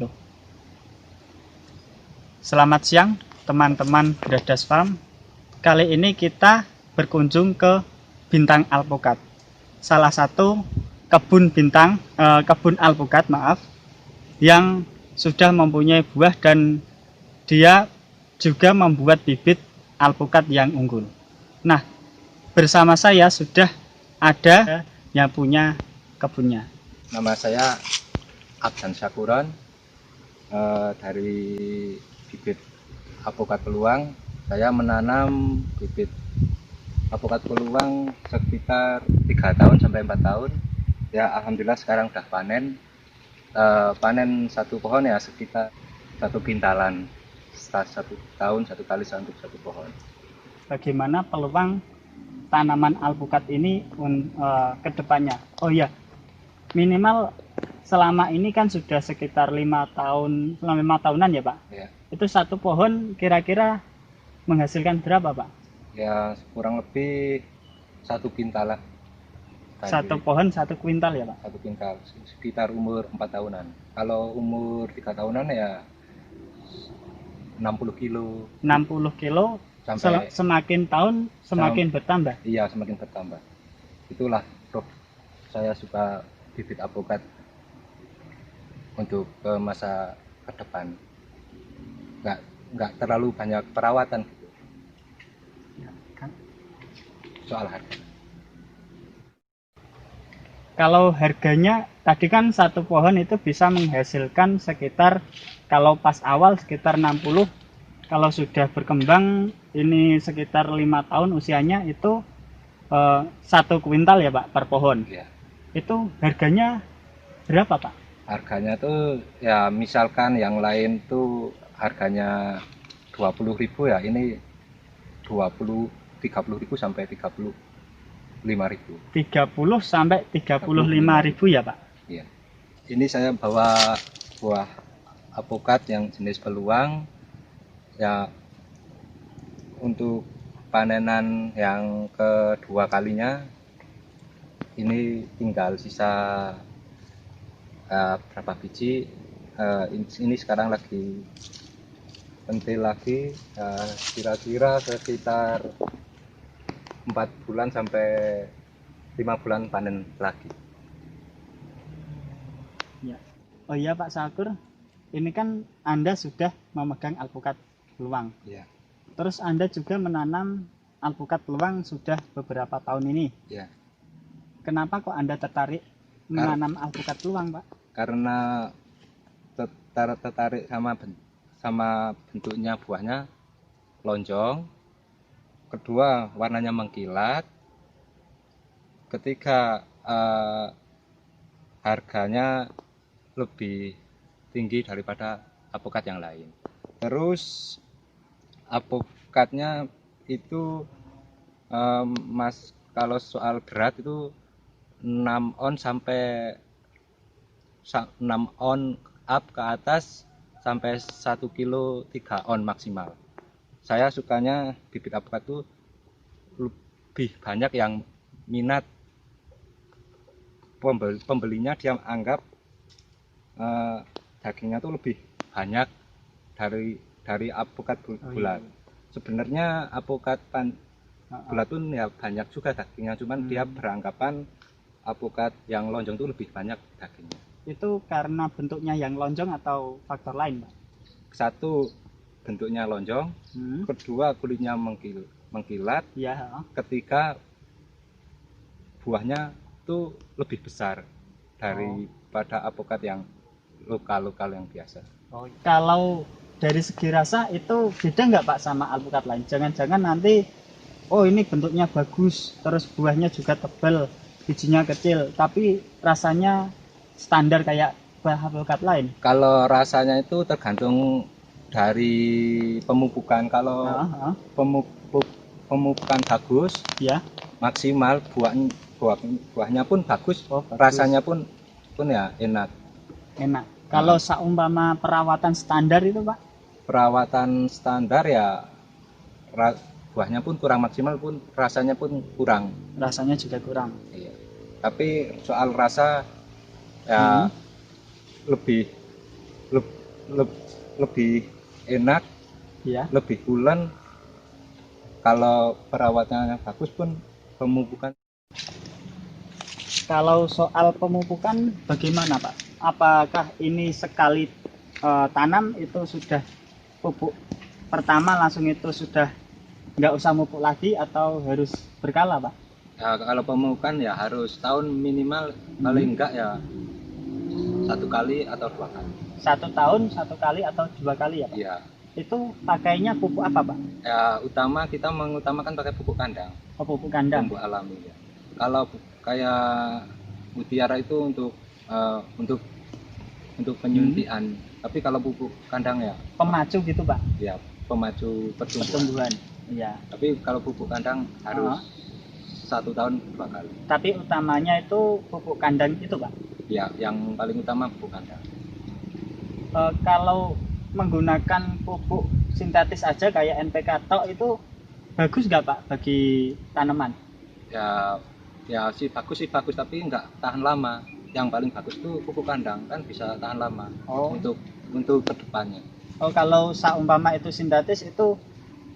Loh. Selamat siang teman-teman Gradas Farm. Kali ini kita berkunjung ke Bintang Alpukat, salah satu kebun alpukat yang sudah mempunyai buah dan dia juga membuat bibit alpukat yang unggul. Nah, bersama saya sudah ada yang punya kebunnya. Nama saya Abdan Syakuron, dari bibit alpukat peluang. Saya menanam bibit alpukat peluang sekitar 3 tahun sampai 4 tahun. Ya, alhamdulillah sekarang udah panen. Panen satu pohon ya sekitar 1 kintalan. Setelah 1 tahun 1 kali untuk 1 pohon. Bagaimana peluang tanaman alpukat ini ke depannya? Oh iya, minimal selama ini kan sudah sekitar 5 tahunan ya Pak? Ya. Itu satu pohon kira-kira menghasilkan berapa Pak? Ya, kurang lebih 1 kintal lah. Satu pohon 1 kuintal ya Pak? 1 kintal, sekitar umur 4 tahunan. Kalau umur 3 tahunan ya 60 kilo. 60 kilo Sampai semakin tahun semakin bertambah? Iya, semakin bertambah. Itulah Prof, saya suka bibit alpukat untuk ke masa ke depan. Nggak terlalu banyak perawatan gitu. Ya, kan? Soal harga. Kalau harganya tadi kan satu pohon itu bisa menghasilkan sekitar, kalau pas awal sekitar 60, kalau sudah berkembang ini sekitar 5 tahun usianya itu 1 kuintal ya Pak per pohon. Ya. Itu harganya berapa Pak? Harganya tuh ya misalkan yang lain tuh harganya 20.000 ya, ini 30.000 sampai 35.000. 30 sampai 35.000 ya Pak? Iya. Ini saya bawa buah alpukat yang jenis peluang ya, untuk panenan yang kedua kalinya. Ini tinggal sisa berapa biji. Ini sekarang lagi pentil lagi, kira-kira sekitar 4 bulan sampai 5 bulan panen lagi. Ya. Oh iya Pak Syakur, ini kan Anda sudah memegang alpukat peluang. Ya. Terus Anda juga menanam alpukat peluang sudah beberapa tahun ini. Ya. Kenapa kok Anda tertarik menanam alpukat peluang, Pak? Karena tertarik sama bentuknya, buahnya lonjong. Kedua, warnanya mengkilat. Ketiga, harganya lebih tinggi daripada alpukat yang lain. Terus alpukatnya itu Mas, kalau soal berat itu 6 on sampai 6 on up ke atas sampai 1 kilo 3 on maksimal. Saya sukanya bibit alpukat itu lebih banyak yang minat. Pembelinya dia anggap dagingnya tuh lebih banyak dari alpukat bulat. Sebenarnya alpukat bulat tuh ya banyak juga dagingnya, cuman dia beranggapan alpukat yang lonjong itu lebih banyak dagingnya. Itu karena bentuknya yang lonjong atau faktor lain, Pak? Satu, bentuknya lonjong. Kedua, kulitnya mengkilat. Ya. Ketiga, buahnya itu lebih besar daripada alpukat yang lokal yang biasa. Kalau dari segi rasa itu beda nggak Pak sama alpukat lain? Jangan-jangan nanti, oh ini bentuknya bagus, terus buahnya juga tebal, bijinya kecil, tapi rasanya standar kayak alpukat lain? Kalau rasanya itu tergantung dari pemupukan. Kalau pemupukan bagus, ya, maksimal buahnya pun bagus, bagus. Rasanya pun ya enak. Kalau seumpama perawatan standar itu Pak? Perawatan standar ya buahnya pun kurang maksimal, pun rasanya pun kurang. Rasanya juga kurang. Iya. Tapi soal rasa ya lebih leb- leb- lebih enak, Ya. lebih pulen. Kalau perawatannya bagus pun pemupukan. Kalau soal pemupukan bagaimana Pak? Apakah ini sekali tanam itu sudah pupuk pertama langsung itu sudah nggak usah pupuk lagi atau harus berkala Pak? Ya, kalau pemupukan ya harus tahun minimal, paling enggak ya 1 kali atau 2 kali. 1 tahun 1 kali atau 2 kali ya Pak? Iya. Itu pakainya pupuk apa Pak? Ya kita mengutamakan pakai pupuk kandang, Oh, pupuk kandang. pupuk alami ya. Kalau kayak mutiara itu untuk penyuntian. Tapi kalau pupuk kandang ya Pemacu gitu Pak? ya pemacu pertumbuhan. Pertumbuhan. Iya. Tapi kalau pupuk kandang harus 1 tahun 2 kali. Tapi utamanya itu pupuk kandang itu Pak. Ya, yang paling utama pupuk kandang. Kalau menggunakan pupuk sintetis aja kayak NPK tok itu bagus nggak Pak bagi tanaman? Ya sih bagus tapi nggak tahan lama. Yang paling bagus tuh pupuk kandang, kan bisa tahan lama. Oh. Untuk kedepannya. Oh, kalau seumpama itu sintetis itu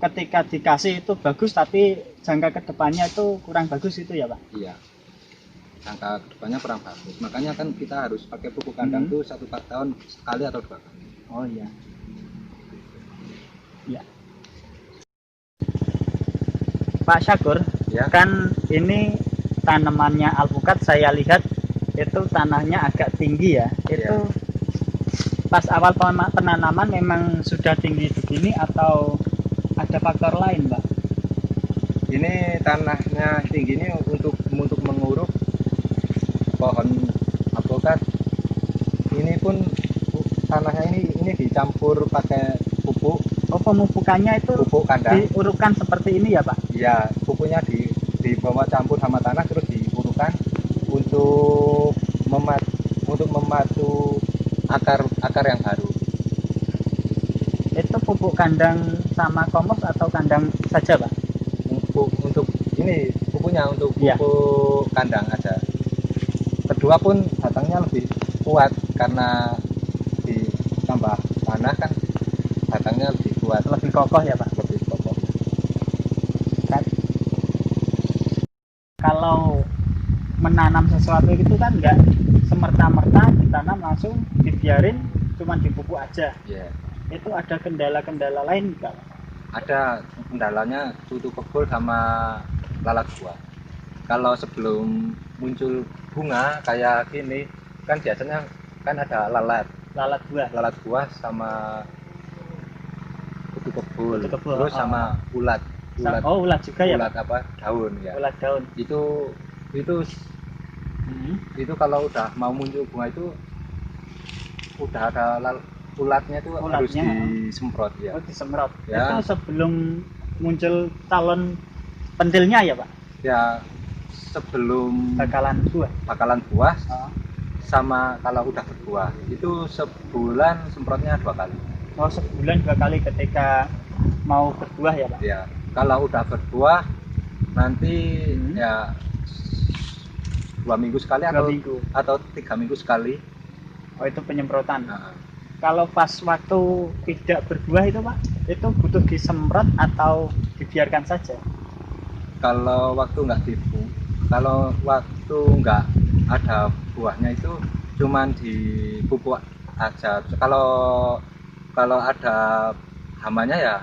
ketika dikasih itu bagus tapi jangka kedepannya itu kurang bagus itu ya Pak? Iya. Jangka kedepannya kurang bagus. Makanya kan kita harus pakai pupuk kandang tuh 1 tahun sekali atau 2 kali. Oh iya. Ya. Pak Syakur, Ya. kan ini tanamannya alpukat saya lihat itu tanahnya agak tinggi ya. Itu pas awal penanaman memang sudah tinggi begini atau ada faktor lain, Pak? Ini tanahnya tinggi ini untuk menguruk pohon alpukat. Ini pun tanahnya ini dicampur pakai pupuk. Oh, pemupukannya itu Pupuk kandang. diurukkan seperti ini ya, Pak? Ya, pupuknya dibawa campur sama tanah terus diurukkan untuk memacu akar yang baru. Itu pupuk kandang sama kompos atau kandang saja, Pak? Untuk ini pupuknya untuk Ya. pupuk kandang aja. Kedua pun batangnya lebih kuat karena ditambah tanah kan batangnya lebih kuat, Lebih kokoh ya, Pak? lebih kokoh. Kalau menanam sesuatu itu kan nggak semerta-merta ditanam langsung dibiarin cuman dipupuk aja. Ya. Itu ada kendala-kendala lain nggak? Ada kendalanya tutu kebul sama lalat buah. Kalau sebelum muncul bunga kayak gini kan biasanya kan ada Lalat buah. lalat buah sama kutu kebul, Kutu kebul, terus sama ulat Oh, ulat juga ya, ulat Pak? apa daun ya. Ulat daun. Itu kalau udah mau muncul bunga itu udah ada ulatnya itu harus Ulatnya, disemprot ya. Oh, disemprot. Ya. Itu sebelum muncul calon pentilnya ya, Pak? Ya sebelum Bakalan buah. bakalan buah Oh. sama kalau udah berbuah itu sebulan semprotnya 2 kali. Oh, sebulan 2 kali ketika mau berbuah ya, Pak? Ya, kalau udah berbuah nanti ya 2 minggu sekali 2 minggu. atau 3 minggu sekali. Oh, itu penyemprotan. Nah, Kalau pas waktu tidak berbuah itu, Pak, itu butuh disemprot atau dibiarkan saja? kalau waktu nggak ada buahnya itu cuman dipupuk aja. Kalau ada hamanya ya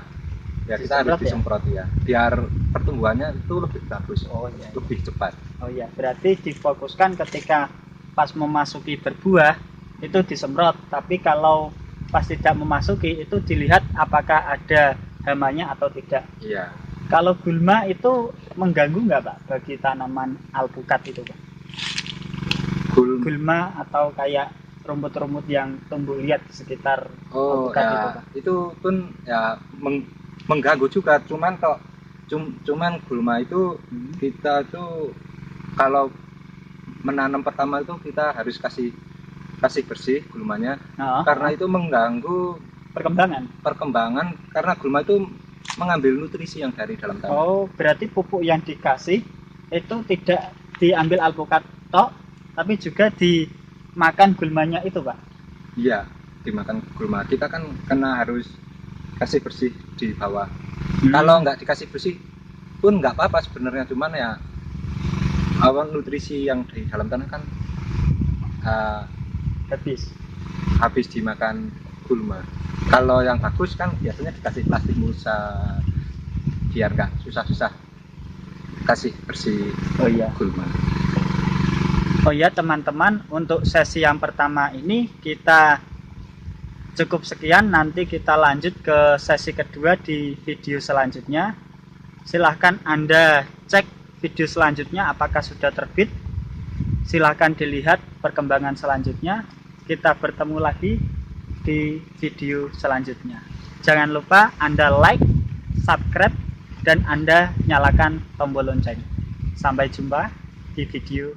kita harus Disemprot disemprot ya, biar pertumbuhannya itu lebih bagus, iya. lebih cepat. Oh iya, berarti difokuskan ketika pas memasuki berbuah itu disemprot, tapi kalau pas tidak memasuki itu dilihat apakah ada hamanya atau tidak. Iya. Kalau gulma itu mengganggu nggak, Pak, bagi tanaman alpukat itu, Pak? Gulma atau kayak rumput-rumput yang tumbuh liat di sekitar alpukat itu, Pak? Itu pun ya mengganggu juga, cuman gulma itu kita tuh kalau menanam pertama itu kita harus kasih bersih gulmanya. Karena itu mengganggu perkembangan karena gulma itu mengambil nutrisi yang dari dalam tanah. Oh, berarti pupuk yang dikasih itu tidak diambil alpukat tok, tapi juga dimakan gulmanya itu, Pak? Iya. dimakan gulma, kita kan kena harus kasih bersih di bawah. Kalau nggak dikasih bersih pun nggak apa-apa sebenarnya, cuman ya nutrisi yang di dalam tanah kan habis dimakan gulma. Kalau yang bagus kan biasanya dikasih plastik mulsa biar nggak susah-susah kasih bersih gulma. Oh ya teman-teman, untuk sesi yang pertama ini kita cukup sekian. Nanti kita lanjut ke sesi kedua di video selanjutnya. Silahkan Anda cek video selanjutnya apakah sudah terbit. Silahkan dilihat perkembangan selanjutnya. Kita bertemu lagi di video selanjutnya. Jangan lupa Anda like, subscribe, dan Anda nyalakan tombol lonceng. Sampai jumpa di video